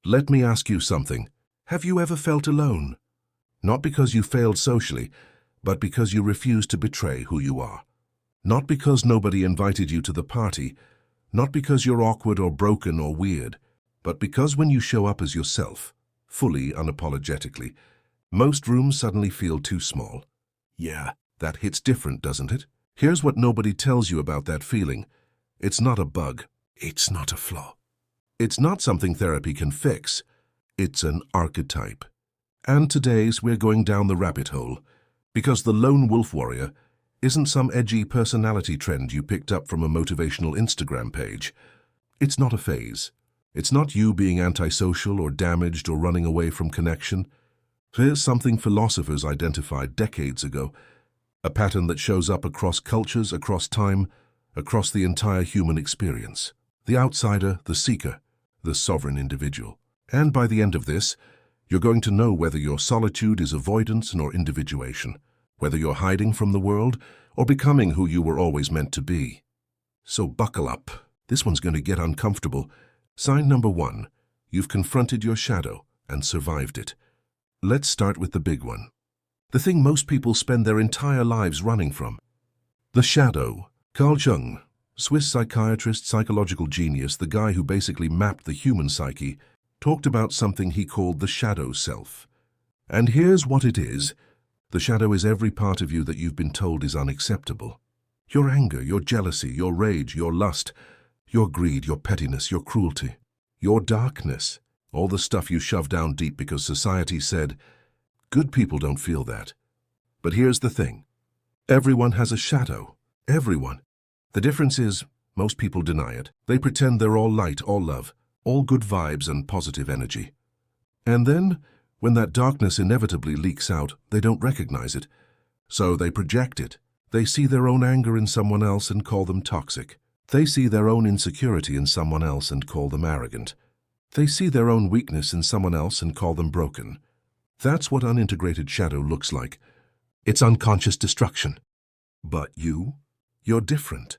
Let me ask you something. Have you ever felt alone? Not because you failed socially, but because you refused to betray who you are. Not because nobody invited you to the party, not because you're awkward or broken or weird, but because when you show up as yourself, fully, unapologetically, most rooms suddenly feel too small. Yeah, that hits different, doesn't it? Here's what nobody tells you about that feeling. It's not a bug. It's not a flaw. It's not something therapy can fix. It's an archetype. And today's we're going down the rabbit hole, because the lone wolf warrior isn't some edgy personality trend you picked up from a motivational Instagram page. It's not a phase. It's not you being antisocial or damaged or running away from connection. Here's something philosophers identified decades ago, a pattern that shows up across cultures, across time, across the entire human experience. The outsider, the seeker, the sovereign individual. And by the end of this, you're going to know whether your solitude is avoidance or individuation, whether you're hiding from the world or becoming who you were always meant to be. So buckle up. This one's going to get uncomfortable. Sign number 1, you've confronted your shadow and survived it. Let's start with the big one. The thing most people spend their entire lives running from. The shadow. Carl Jung, Swiss psychiatrist, psychological genius, the guy who basically mapped the human psyche, talked about something he called the shadow self. And here's what it is. The shadow is every part of you that you've been told is unacceptable. Your anger, your jealousy, your rage, your lust, your greed, your pettiness, your cruelty, your darkness, all the stuff you shove down deep because society said, good people don't feel that. But here's the thing. Everyone has a shadow. Everyone. The difference is, most people deny it. They pretend they're all light, all love, all good vibes and positive energy. And then, when that darkness inevitably leaks out, they don't recognize it. So they project it. They see their own anger in someone else and call them toxic. They see their own insecurity in someone else and call them arrogant. They see their own weakness in someone else and call them broken. That's what unintegrated shadow looks like. It's unconscious destruction. But you're different.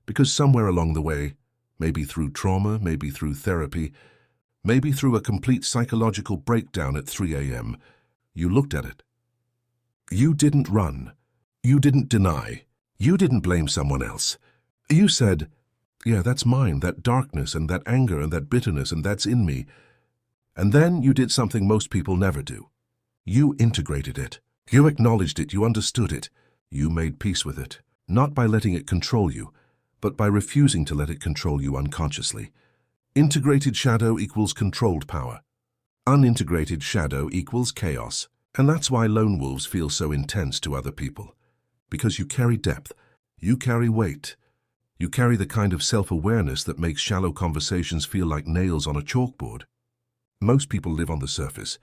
Because somewhere along the way, maybe through trauma, maybe through therapy, maybe through a complete psychological breakdown at 3 a.m., you looked at it. You didn't run. You didn't deny. You didn't blame someone else. You said, yeah, that's mine, that darkness and that anger and that bitterness, and that's in me. And then you did something most people never do. You integrated it. You acknowledged it. You understood it. You made peace with it. Not by letting it control you, but by refusing to let it control you unconsciously. Integrated shadow equals controlled power. Unintegrated shadow equals chaos. And that's why lone wolves feel so intense to other people. Because you carry depth. You carry weight. You carry the kind of self-awareness that makes shallow conversations feel like nails on a chalkboard. Most people live on the surface.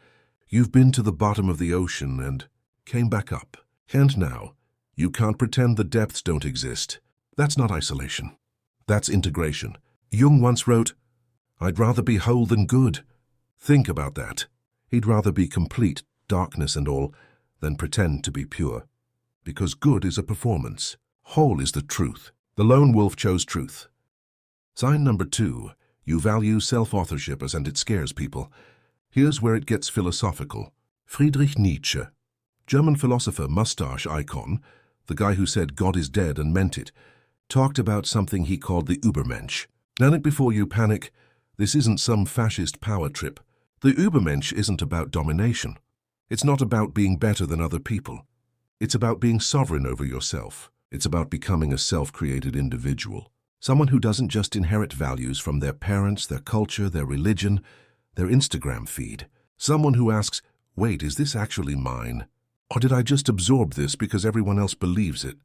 You've been to the bottom of the ocean and came back up. And now, you can't pretend the depths don't exist. That's not isolation. That's integration. Jung once wrote, I'd rather be whole than good. Think about that. He'd rather be complete, darkness and all, than pretend to be pure. Because good is a performance. Whole is the truth. The lone wolf chose truth. Sign number 2, you value self-authorship and it scares people. Here's where it gets philosophical. Friedrich Nietzsche, German philosopher, mustache icon, the guy who said God is dead and meant it, talked about something he called the Übermensch. Now, before you panic, this isn't some fascist power trip. The Übermensch isn't about domination. It's not about being better than other people. It's about being sovereign over yourself. It's about becoming a self-created individual. Someone who doesn't just inherit values from their parents, their culture, their religion, their Instagram feed. Someone who asks, wait, is this actually mine? Or did I just absorb this because everyone else believes it?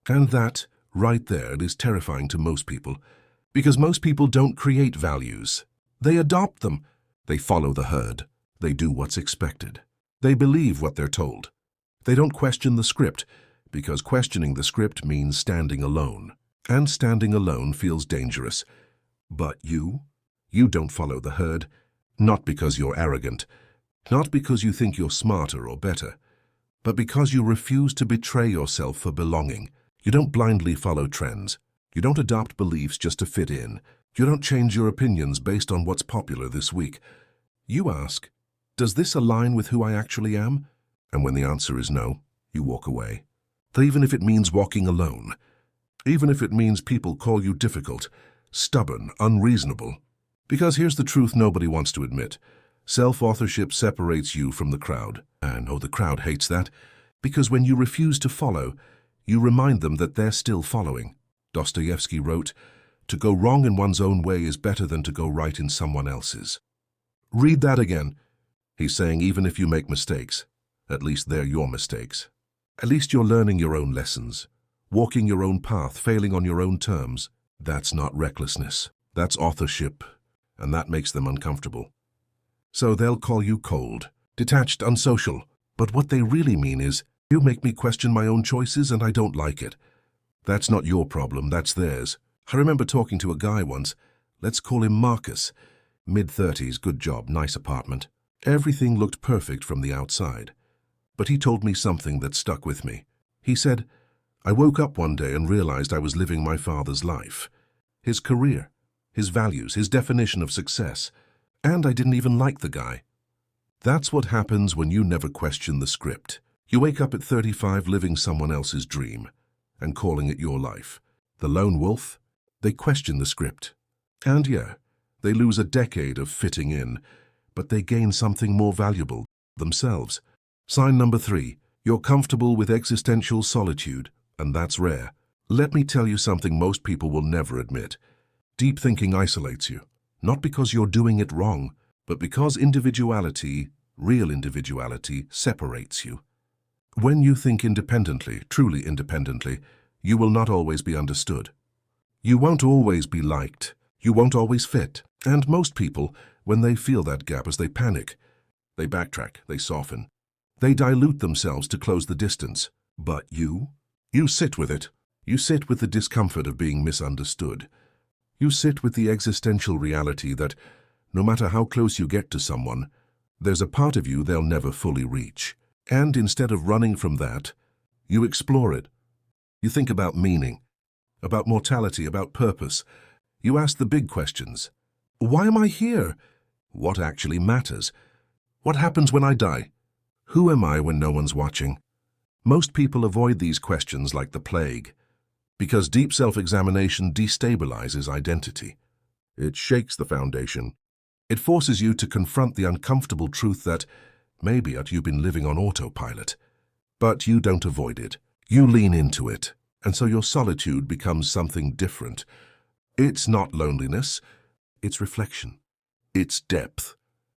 And that, right there, is terrifying to most people. Because most people don't create values. They adopt them. They follow the herd. They do what's expected. They believe what they're told. They don't question the script, because questioning the script means standing alone. And standing alone feels dangerous. But you don't follow the herd, not because you're arrogant, not because you think you're smarter or better, but because you refuse to betray yourself for belonging. You don't blindly follow trends. You don't adopt beliefs just to fit in. You don't change your opinions based on what's popular this week. You ask, does this align with who I actually am? And when the answer is no, you walk away. Even if it means walking alone. Even if it means people call you difficult, stubborn, unreasonable. Because here's the truth nobody wants to admit. Self-authorship separates you from the crowd. And the crowd hates that. Because when you refuse to follow, you remind them that they're still following. Dostoevsky wrote, "To go wrong in one's own way is better than to go right in someone else's." Read that again. He's saying even if you make mistakes, at least they're your mistakes. At least you're learning your own lessons, walking your own path, failing on your own terms. That's not recklessness. That's authorship, and that makes them uncomfortable. So they'll call you cold, detached, unsocial. But what they really mean is, you make me question my own choices and I don't like it. That's not your problem, that's theirs. I remember talking to a guy once, let's call him Marcus. Mid-30s, good job, nice apartment. Everything looked perfect from the outside. But he told me something that stuck with me. He said, I woke up one day and realized I was living my father's life. His career, his values, his definition of success. And I didn't even like the guy. That's what happens when you never question the script. You wake up at 35 living someone else's dream and calling it your life. The lone wolf, they question the script. And yeah, they lose a decade of fitting in, but they gain something more valuable, themselves. Sign number 3, you're comfortable with existential solitude, and that's rare. Let me tell you something most people will never admit. Deep thinking isolates you, not because you're doing it wrong, but because individuality, real individuality, separates you. When you think independently, truly independently, you will not always be understood. You won't always be liked. You won't always fit. And most people, when they feel that gap as they panic, they backtrack, they soften. They dilute themselves to close the distance. But you sit with it. You sit with the discomfort of being misunderstood. You sit with the existential reality that, no matter how close you get to someone, there's a part of you they'll never fully reach. And instead of running from that, you explore it. You think about meaning, about mortality, about purpose. You ask the big questions. Why am I here? What actually matters? What happens when I die? Who am I when no one's watching? Most people avoid these questions like the plague, because deep self-examination destabilizes identity. It shakes the foundation. It forces you to confront the uncomfortable truth that maybe you've been living on autopilot. But you don't avoid it. You lean into it, and so your solitude becomes something different. It's not loneliness. It's reflection. It's depth.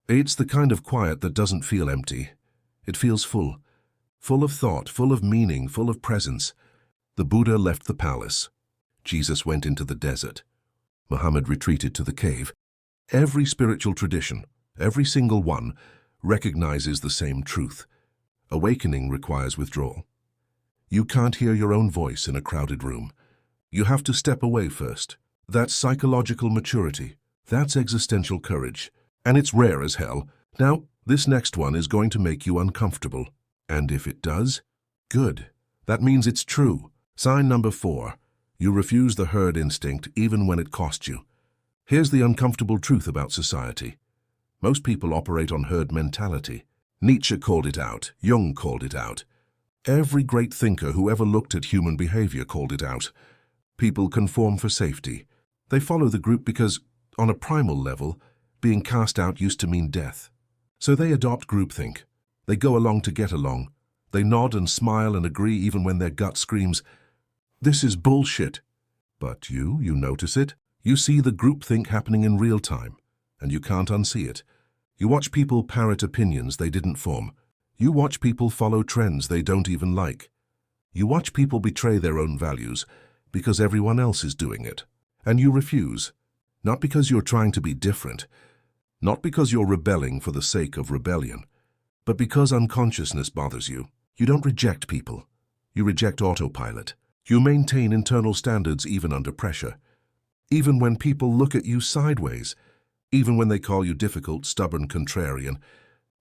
It's the kind of quiet that doesn't feel empty. It feels full. Full of thought, full of meaning, full of presence. The Buddha left the palace. Jesus went into the desert. Muhammad retreated to the cave. Every spiritual tradition, every single one, recognizes the same truth. Awakening requires withdrawal. You can't hear your own voice in a crowded room. You have to step away first. That's psychological maturity. That's existential courage. And it's rare as hell. Now, this next one is going to make you uncomfortable. And if it does, good. That means it's true. Sign number 4. You refuse the herd instinct even when it costs you. Here's the uncomfortable truth about society. Most people operate on herd mentality. Nietzsche called it out. Jung called it out. Every great thinker who ever looked at human behavior called it out. People conform for safety. They follow the group because, on a primal level, being cast out used to mean death. So they adopt groupthink. They go along to get along. They nod and smile and agree even when their gut screams, "This is bullshit." But you notice it. You see the groupthink happening in real time, and you can't unsee it. You watch people parrot opinions they didn't form. You watch people follow trends they don't even like. You watch people betray their own values because everyone else is doing it. And you refuse, not because you're trying to be different, not because you're rebelling for the sake of rebellion, but because unconsciousness bothers you. You don't reject people. You reject autopilot. You maintain internal standards even under pressure. Even when people look at you sideways, even when they call you difficult, stubborn, contrarian,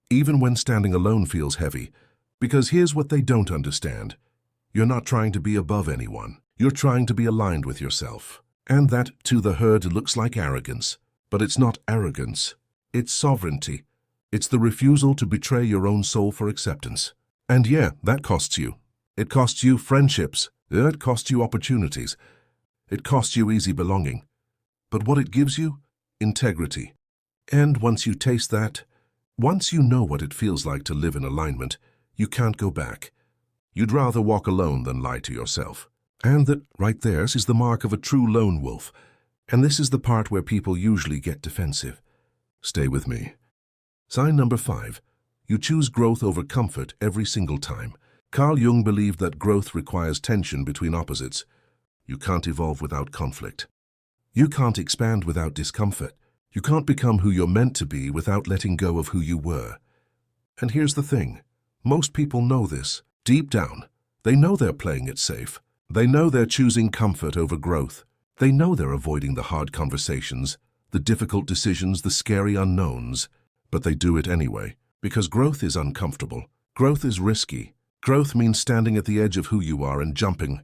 even when standing alone feels heavy, because here's what they don't understand. You're not trying to be above anyone. You're trying to be aligned with yourself. And that to the herd looks like arrogance. But it's not arrogance. It's sovereignty. It's the refusal to betray your own soul for acceptance. And yeah, that costs you. It costs you friendships. It costs you opportunities. It costs you easy belonging. But what it gives you? Integrity. And once you taste that, once you know what it feels like to live in alignment, you can't go back. You'd rather walk alone than lie to yourself. And that right there is the mark of a true lone wolf. And this is the part where people usually get defensive. Stay with me. Sign number 5. You choose growth over comfort every single time. Carl Jung believed that growth requires tension between opposites. You can't evolve without conflict. You can't expand without discomfort. You can't become who you're meant to be without letting go of who you were. And here's the thing. Most people know this. Deep down, they know they're playing it safe. They know they're choosing comfort over growth. They know they're avoiding the hard conversations, the difficult decisions, the scary unknowns. But they do it anyway, because growth is uncomfortable. Growth is risky. Growth means standing at the edge of who you are and jumping,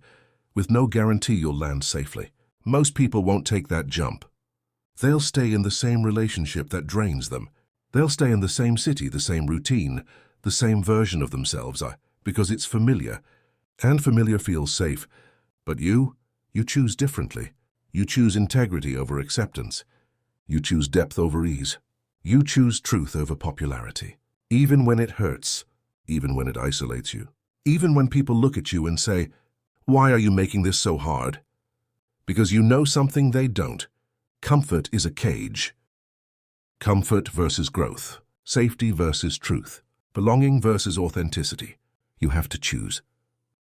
with no guarantee you'll land safely. Most people won't take that jump. They'll stay in the same relationship that drains them. They'll stay in the same city, the same routine, the same version of themselves, because it's familiar. And familiar feels safe. But you choose differently. You choose integrity over acceptance. You choose depth over ease. You choose truth over popularity. Even when it hurts, even when it isolates you. Even when people look at you and say, "Why are you making this so hard?" Because you know something they don't. Comfort is a cage. Comfort versus growth. Safety versus truth. Belonging versus authenticity. You have to choose.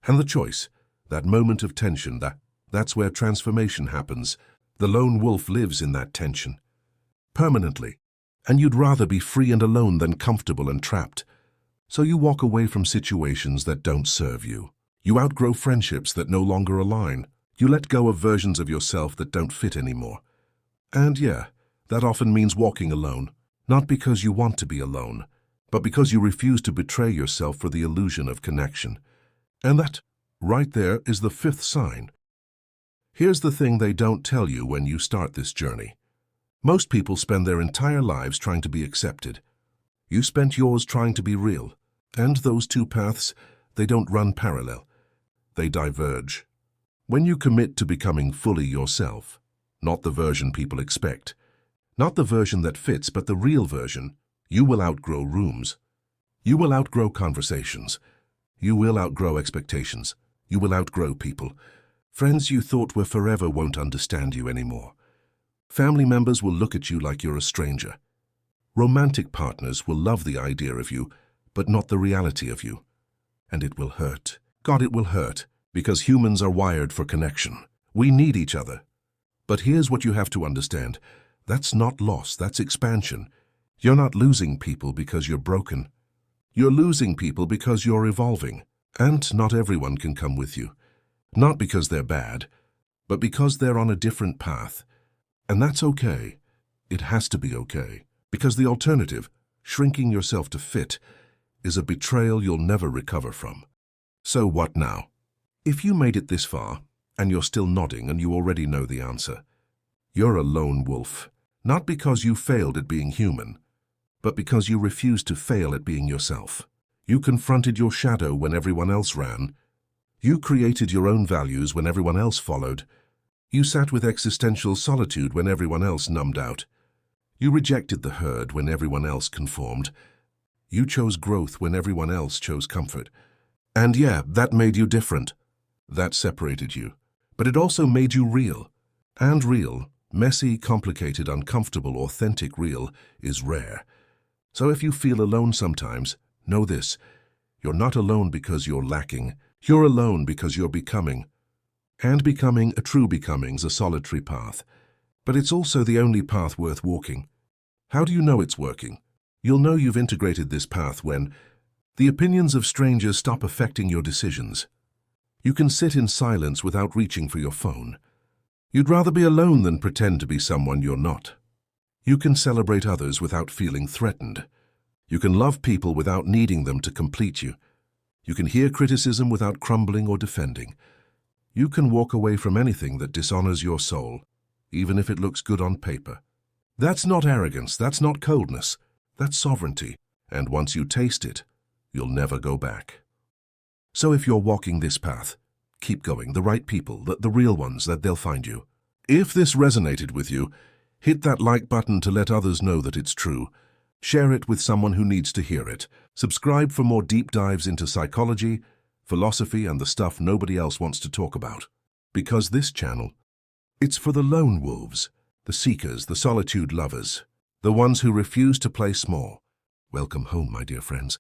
And the choice, that moment of tension, that's where transformation happens. The lone wolf lives in that tension. Permanently. And you'd rather be free and alone than comfortable and trapped. So you walk away from situations that don't serve you. You outgrow friendships that no longer align. You let go of versions of yourself that don't fit anymore. And yeah, that often means walking alone. Not because you want to be alone, but because you refuse to betray yourself for the illusion of connection. And that, right there, is the 5th sign. Here's the thing they don't tell you when you start this journey. Most people spend their entire lives trying to be accepted. You spent yours trying to be real. And those two paths, they don't run parallel. They diverge. When you commit to becoming fully yourself, not the version people expect, not the version that fits, but the real version, you will outgrow rooms. You will outgrow conversations. You will outgrow expectations. You will outgrow people. Friends you thought were forever won't understand you anymore. Family members will look at you like you're a stranger. Romantic partners will love the idea of you, but not the reality of you. And it will hurt. God, it will hurt, because humans are wired for connection. We need each other. But here's what you have to understand. That's not loss, that's expansion. You're not losing people because you're broken. You're losing people because you're evolving. And not everyone can come with you. Not because they're bad, but because they're on a different path. And that's okay. It has to be okay. Because the alternative, shrinking yourself to fit, is a betrayal you'll never recover from. So what now? If you made it this far, and you're still nodding and you already know the answer, you're a lone wolf. Not because you failed at being human, but because you refused to fail at being yourself. You confronted your shadow when everyone else ran. You created your own values when everyone else followed. You sat with existential solitude when everyone else numbed out. You rejected the herd when everyone else conformed. You chose growth when everyone else chose comfort. And yeah, that made you different. That separated you. But it also made you real. And real, messy, complicated, uncomfortable, authentic real is rare. So if you feel alone sometimes, know this. You're not alone because you're lacking. You're alone because you're becoming. And becoming, a true becoming's a solitary path. But it's also the only path worth walking. How do you know it's working? You'll know you've integrated this path when the opinions of strangers stop affecting your decisions. You can sit in silence without reaching for your phone. You'd rather be alone than pretend to be someone you're not. You can celebrate others without feeling threatened. You can love people without needing them to complete you. You can hear criticism without crumbling or defending. You can walk away from anything that dishonors your soul, even if it looks good on paper. That's not arrogance, that's not coldness, that's sovereignty. And once you taste it, you'll never go back. So if you're walking this path, keep going. The right people, the real ones, that they'll find you. If this resonated with you, hit that like button to let others know that it's true. Share it with someone who needs to hear it. Subscribe for more deep dives into psychology, philosophy, and the stuff nobody else wants to talk about. Because this channel, it's for the lone wolves, the seekers, the solitude lovers, the ones who refuse to play small. Welcome home, my dear friends.